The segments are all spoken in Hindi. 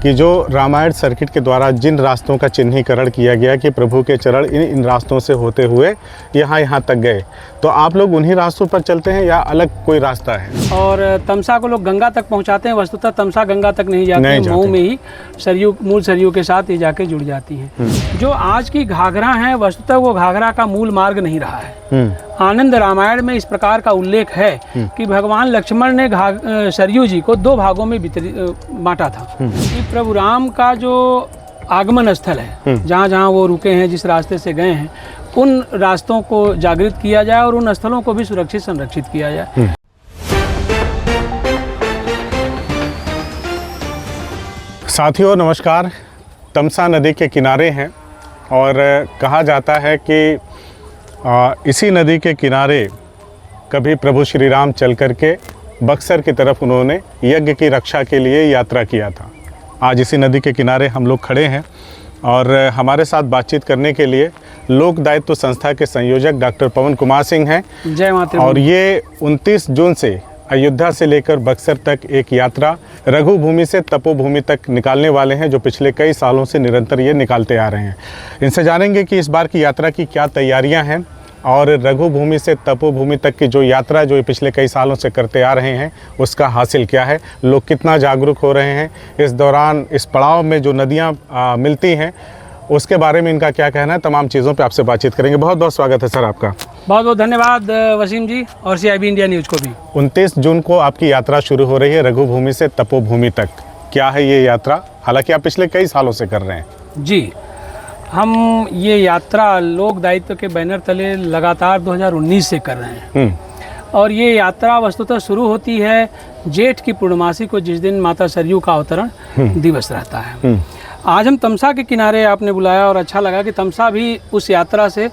कि जो रामायण सर्किट के द्वारा जिन रास्तों का चिन्हीकरण किया गया कि प्रभु के चरण इन रास्तों से होते हुए यहाँ तक गए, तो आप लोग उन्हीं रास्तों पर चलते हैं या अलग कोई रास्ता है? और तमसा को लोग गंगा तक पहुंचाते हैं। वस्तुतः तमसा गंगा तक नहीं जाते, मऊ में ही सरयू, मूल सरयू के साथ ये जाके जुड़ जाती हैं। जो आज की घाघरा है, वस्तुतः वो घाघरा का मूल मार्ग नहीं रहा है। आनंद रामायण में इस प्रकार का उल्लेख है कि भगवान लक्ष्मण ने सरयू जी को 2 भागों में बांटा था। कि प्रभु राम का जो आगमन स्थल है, जहाँ जहाँ वो रुके हैं, जिस रास्ते से गए हैं, उन रास्तों को जागृत किया जाए और उन स्थलों को भी सुरक्षित संरक्षित किया जाए। साथियों नमस्कार। तमसा नदी के किनारे हैं और कहा जाता है कि इसी नदी के किनारे कभी प्रभु श्री राम चल कर के बक्सर की तरफ उन्होंने यज्ञ की रक्षा के लिए यात्रा किया था। आज इसी नदी के किनारे हम लोग खड़े हैं और हमारे साथ बातचीत करने के लिए लोक दायित्व संस्था के संयोजक डॉक्टर पवन कुमार सिंह हैं। जय माता। और ये 29 जून से अयोध्या से लेकर बक्सर तक एक यात्रा रघुभूमि से तपोभूमि तक निकालने वाले हैं, जो पिछले कई सालों से निरंतर ये निकालते आ रहे हैं। इनसे जानेंगे कि इस बार की यात्रा की क्या तैयारियां हैं और रघुभूमि से तपोभूमि तक की जो यात्रा जो ये पिछले कई सालों से करते आ रहे हैं उसका हासिल क्या है, लोग कितना जागरूक हो रहे हैं, इस दौरान इस पड़ाव में जो नदियाँ मिलती हैं उसके बारे में इनका क्या कहना है, तमाम चीज़ों पे आपसे बातचीत करेंगे। बहुत बहुत स्वागत है सर आपका। बहुत बहुत धन्यवाद वसीम जी और CIB इंडिया न्यूज़ को भी। 29 जून को आपकी यात्रा शुरू हो रही है रघुभूमि से तपोभूमि तक। क्या है ये यात्रा, हालांकि आप पिछले कई सालों से कर रहे हैं? जी, हम ये यात्रा लोक दायित्व के बैनर तले लगातार 2019 से कर रहे हैं। और ये यात्रा वस्तुतः शुरू होती है जेठ की पूर्णमासी को, जिस दिन माता सरयू का अवतरण दिवस रहता है। आज हम तमसा के किनारे आपने बुलाया और अच्छा लगा कि तमसा भी उस यात्रा से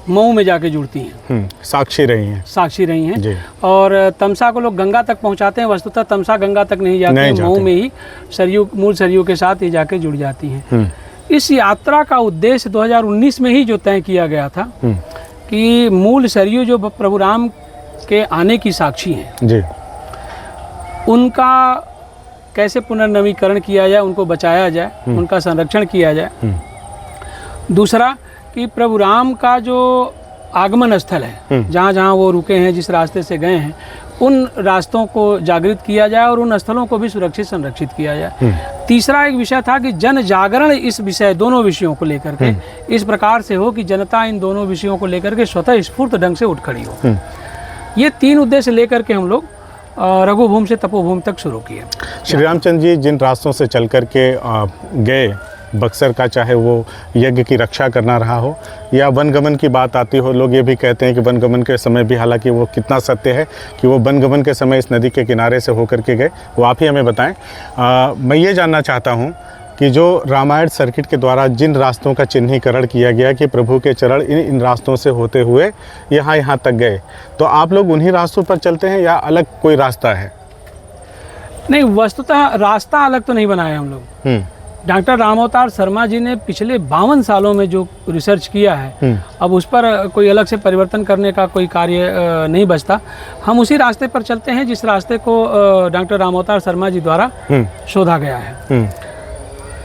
मऊ में जाके जुड़ती हैं। साक्षी रही हैं जी। और तमसा को लोग गंगा तक पहुंचाते हैं। वस्तुतः तमसा गंगा तक नहीं जाते, मऊ में ही सरयू, मूल सरयू के साथ ये जाके जुड़ जाती हैं। इस यात्रा का उद्देश्य 2019 में ही जो तय किया गया था कि मूल सरयू जो प्रभु राम के आने की साक्षी हैं जी, उनका कैसे पुनर्नवीकरण किया जाए, उनको बचाया जाए, उनका संरक्षण किया जाए। दूसरा कि प्रभु राम का जो आगमन स्थल है, जहाँ जहाँ वो रुके हैं, जिस रास्ते से गए हैं, उन रास्तों को जागृत किया जाए और उन स्थलों को भी सुरक्षित संरक्षित किया जाए। तीसरा एक विषय था कि जन जागरण इस विषय, दोनों विषयों को लेकर के इस प्रकार से हो कि जनता इन दोनों विषयों को लेकर के स्वतः स्फूर्त ढंग से उठ खड़ी हो। ये 3 उद्देश्य लेकर के हम लोग रघुभूमि से तपोभूमि तक शुरू किए। श्री रामचंद्र जी जिन रास्तों से चल कर के गए बक्सर का, चाहे वो यज्ञ की रक्षा करना रहा हो या वनगमन की बात आती हो, लोग ये भी कहते हैं कि वनगमन के समय भी, हालांकि वो कितना सत्य है कि वो वनगमन के समय इस नदी के किनारे से होकर के गए, वो आप ही हमें बताएं। मैं ये जानना चाहता हूँ कि जो रामायण सर्किट के द्वारा जिन रास्तों का चिन्हीकरण किया गया कि प्रभु के चरण इन रास्तों से होते हुए यहाँ तक गए, तो आप लोग उन्हीं रास्तों पर चलते हैं या अलग कोई रास्ता है? नहीं, वस्तुतः रास्ता अलग तो नहीं बनाया हम लोग। डॉक्टर रामावतार शर्मा जी ने पिछले 52 सालों में जो रिसर्च किया है, अब उस पर कोई अलग से परिवर्तन करने का कोई कार्य नहीं बचता। हम उसी रास्ते पर चलते हैं जिस रास्ते को डॉक्टर रामावतार शर्मा जी द्वारा शोधा गया है।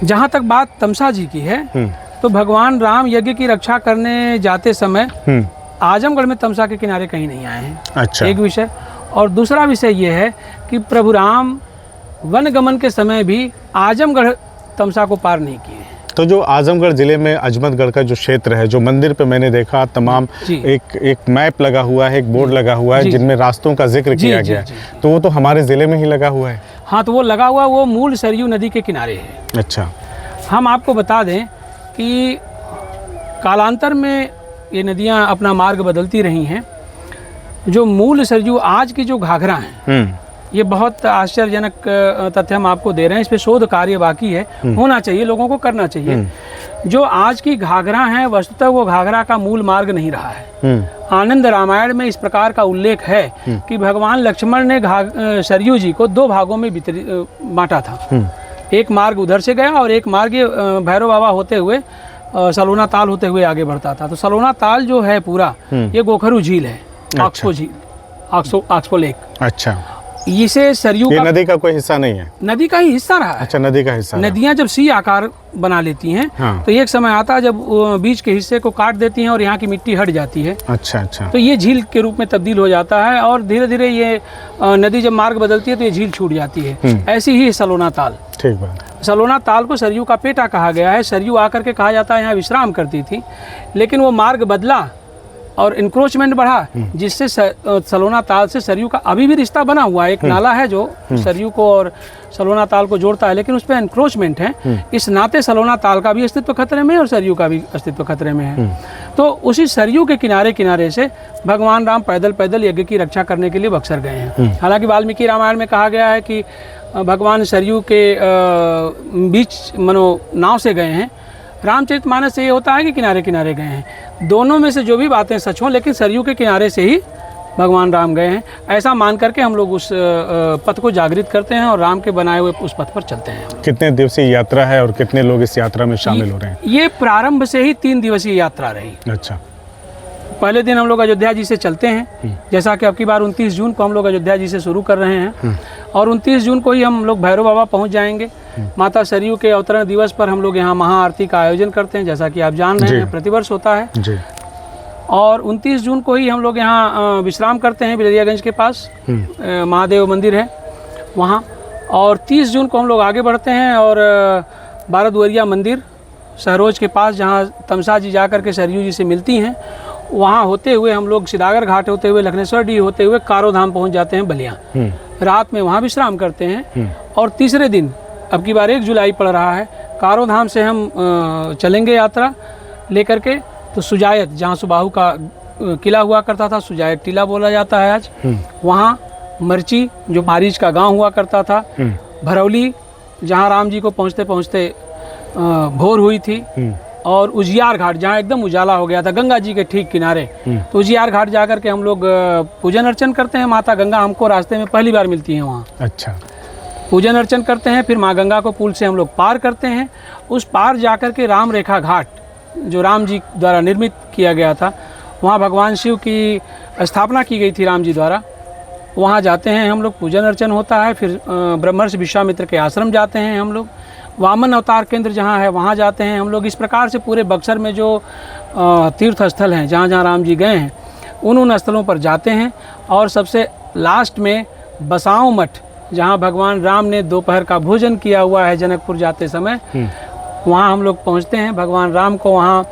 जहाँ तक बात तमसा जी की है, तो भगवान राम यज्ञ की रक्षा करने जाते समय आजमगढ़ में तमसा के किनारे कहीं नहीं आए हैं। अच्छा। एक विषय। और दूसरा विषय ये है कि प्रभु राम वनगमन के समय भी आजमगढ़ तमसा को पार नहीं किए। तो जो आजमगढ़ जिले में अजमतगढ़ का जो क्षेत्र है, जो मंदिर पे मैंने देखा तमाम एक मैप लगा हुआ है, एक बोर्ड लगा हुआ है जिनमें रास्तों का जिक्र किया गया है, तो वो तो हमारे ज़िले में ही लगा हुआ है। हाँ, तो वो लगा हुआ, वो मूल सरयू नदी के किनारे है। अच्छा। हम आपको बता दें कि कालांतर में ये नदियाँ अपना मार्ग बदलती रही हैं। जो मूल सरयू आज की जो घाघरा है, ये बहुत आश्चर्यजनक तथ्य हम आपको दे रहे हैं। इस पे शोध कार्य बाकी है, होना चाहिए, लोगों को करना चाहिए। जो आज की घाघरा है, वस्तुतः वो घाघरा का मूल मार्ग नहीं रहा है। आनंद रामायण में इस प्रकार का उल्लेख है कि भगवान लक्ष्मण ने सरयू जी को 2 भागों में बांटा था। एक मार्ग उधर से गया और एक मार्ग भैरव बाबा होते हुए सलोना ताल होते हुए आगे बढ़ता था। तो सलोना ताल जो है पूरा, ये गोखरू झील है, आक्सो झील, आक्सो लेक। अच्छा। इसे सरयू ये का नदी का कोई हिस्सा नहीं है? नदी का ही हिस्सा रहा है। अच्छा, नदी का हिस्सा। नदियां जब सी आकार बना लेती हैं हाँ। तो एक समय आता है जब बीच के हिस्से को काट देती हैं और यहाँ की मिट्टी हट जाती है। अच्छा अच्छा। तो ये झील के रूप में तब्दील हो जाता है और धीरे धीरे ये नदी जब मार्ग बदलती है तो ये झील छूट जाती है। ऐसी ही सलोना ताल। ठीक बात। सलोना ताल को सरयू का पेटा कहा गया है। सरयू आकर के कहा जाता है यहाँ विश्राम करती थी, लेकिन वो मार्ग बदला और इंक्रोचमेंट बढ़ा, जिससे सलोना ताल से सरयू का अभी भी रिश्ता बना हुआ है। एक नाला है जो सरयू को और सलोना ताल को जोड़ता है, लेकिन उस पर इंक्रोचमेंट है। इस नाते सलोना ताल का भी अस्तित्व खतरे में है और सरयू का भी अस्तित्व खतरे में है। तो उसी सरयू के किनारे किनारे से भगवान राम पैदल पैदल यज्ञ की रक्षा करने के लिए बक्सर गए हैं। हालांकि वाल्मीकि रामायण में कहा गया है कि भगवान सरयू के बीच नाव से गए हैं। रामचरितमानस से ये होता है कि किनारे किनारे गए हैं। दोनों में से जो भी बातें सच हों, लेकिन सरयू के किनारे से ही भगवान राम गए हैं, ऐसा मान करके हम लोग उस पथ को जागृत करते हैं और राम के बनाए हुए उस पथ पर चलते हैं। कितने दिवसीय यात्रा है और कितने लोग इस यात्रा में शामिल हो रहे हैं? ये प्रारंभ से ही 3 दिवसीय यात्रा रही। अच्छा। पहले दिन हम लोग अयोध्या जी से चलते हैं, जैसा कि अब की बार 29 जून को हम लोग अयोध्या जी से शुरू कर रहे हैं और 29 जून को ही हम लोग भैरव बाबा पहुंच जाएंगे। माता सरयू के अवतरण दिवस पर हम लोग यहाँ महाआरती का आयोजन करते हैं, जैसा कि आप जान रहे हैं, प्रतिवर्ष होता है जी। और 29 जून को ही हम लोग यहाँ विश्राम करते हैं बिलरियागंज के पास महादेव मंदिर है वहाँ। और 30 जून को हम लोग आगे बढ़ते हैं और 12 दुआरिया मंदिर सहरोज के पास, जहाँ तमसा जी जा कर के सरयू जी से मिलती हैं, वहाँ होते हुए हम लोग सिदागर घाट होते हुए लखनेश्वर डी होते हुए कारो धाम पहुँच जाते हैं बलिया। रात में वहाँ विश्राम करते हैं और तीसरे दिन, अब की बार 1 जुलाई पड़ रहा है, कारो धाम से हम चलेंगे यात्रा लेकर के तो सुजायत, जहाँ सुबाहु का किला हुआ करता था, सुजायत टीला बोला जाता है आज, वहाँ मर्ची जो मारीच का गांव हुआ करता था, भरौली जहाँ राम जी को पहुँचते पहुँचते भोर हुई थी, और उजियार घाट जहाँ एकदम उजाला हो गया था गंगा जी के ठीक किनारे, तो उजियार घाट जाकर के हम लोग पूजन अर्चन करते हैं। माता गंगा हमको रास्ते में पहली बार मिलती हैं वहाँ। अच्छा। पूजन अर्चन करते हैं, फिर माँ गंगा को पुल से हम लोग पार करते हैं। उस पार जाकर के राम रेखा घाट जो राम जी द्वारा निर्मित किया गया था, वहाँ भगवान शिव की स्थापना की गई थी राम जी द्वारा, वहाँ जाते हैं हम लोग, पूजन अर्चन होता है। फिर ब्रह्मर्षि विश्वामित्र के आश्रम जाते हैं हम लोग, वामन अवतार केंद्र जहाँ है वहाँ जाते हैं हम लोग। इस प्रकार से पूरे बक्सर में जो तीर्थ स्थल हैं, जहाँ जहाँ राम जी गए हैं, उन स्थलों पर जाते हैं। और सबसे लास्ट में बसाओं मठ, जहाँ भगवान राम ने दोपहर का भोजन किया हुआ है जनकपुर जाते समय, वहाँ हम लोग पहुँचते हैं। भगवान राम को वहाँ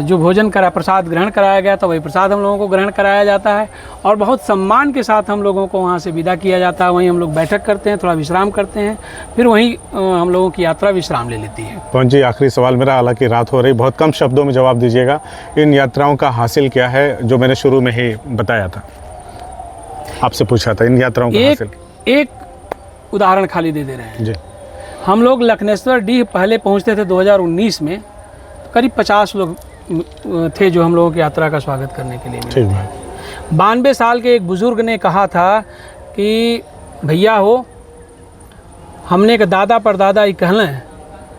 जो भोजन प्रसाद ग्रहण कराया गया था, वही प्रसाद हम लोगों को ग्रहण कराया जाता है और बहुत सम्मान के साथ हम लोगों को वहाँ से विदा किया जाता है। वहीं हम लोग बैठक करते हैं, थोड़ा विश्राम करते हैं, फिर वहीं हम लोगों की यात्रा विश्राम ले लेती है। पवन जी, आखिरी सवाल मेरा, हालांकि रात हो रही, बहुत कम शब्दों में जवाब दीजिएगा, इन यात्राओं का हासिल क्या है जो मैंने शुरू में ही बताया था, आपसे पूछा था, इन यात्राओं का हासिल? एक उदाहरण खाली दे रहे हैं जी। हम लोग लखनेश्वर डी पहले पहुँचते थे 2019 में, करीब 50 लोग थे जो हम लोगों की यात्रा का स्वागत करने के लिए। ठीक है। 92 साल के एक बुजुर्ग ने कहा था कि भैया हो, हमने एक दादा परदादा ही कहलें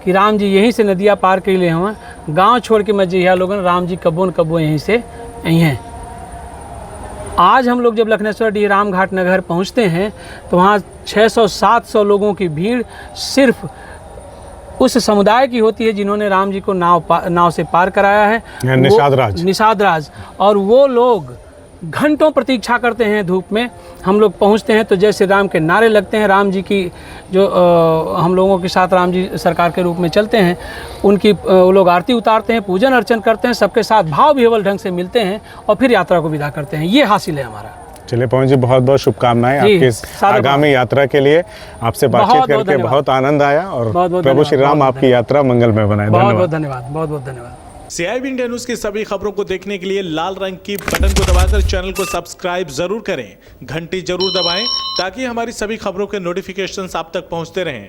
कि राम जी यहीं से नदियाँ पार के लिए हुआ, गांव छोड़ के मत जइया लोगन, राम जी कबो न कबो यहीं से यहीं हैं। आज हम लोग जब लखनेश्वर डी राम घाट नगर पहुँचते हैं तो वहाँ 600-700 लोगों की भीड़ सिर्फ उस समुदाय की होती है जिन्होंने राम जी को नाव से पार कराया है, निषाद राज। और वो लोग घंटों प्रतीक्षा करते हैं धूप में। हम लोग पहुंचते हैं तो जय श्री राम के नारे लगते हैं, राम जी की जो हम लोगों के साथ राम जी सरकार के रूप में चलते हैं, उनकी वो लोग आरती उतारते हैं, पूजन अर्चन करते हैं, सबके साथ भाव विह्वल ढंग से मिलते हैं और फिर यात्रा को विदा करते हैं। ये हासिल है हमारा। चलिए पवन जी, बहुत बहुत शुभकामनाएं आपकी इस आगामी यात्रा के लिए। आपसे बातचीत करके बहुत आनंद आया और प्रभु श्री राम आपकी यात्रा मंगलमय बनाए। बहुत बहुत धन्यवाद, बहुत बहुत धन्यवाद। CIB इंडिया न्यूज की सभी खबरों को देखने के लिए लाल रंग की बटन को दबाकर चैनल को सब्सक्राइब जरूर करें, घंटी जरूर दबाएं ताकि हमारी सभी खबरों के नोटिफिकेशंस आप तक पहुंचते रहें।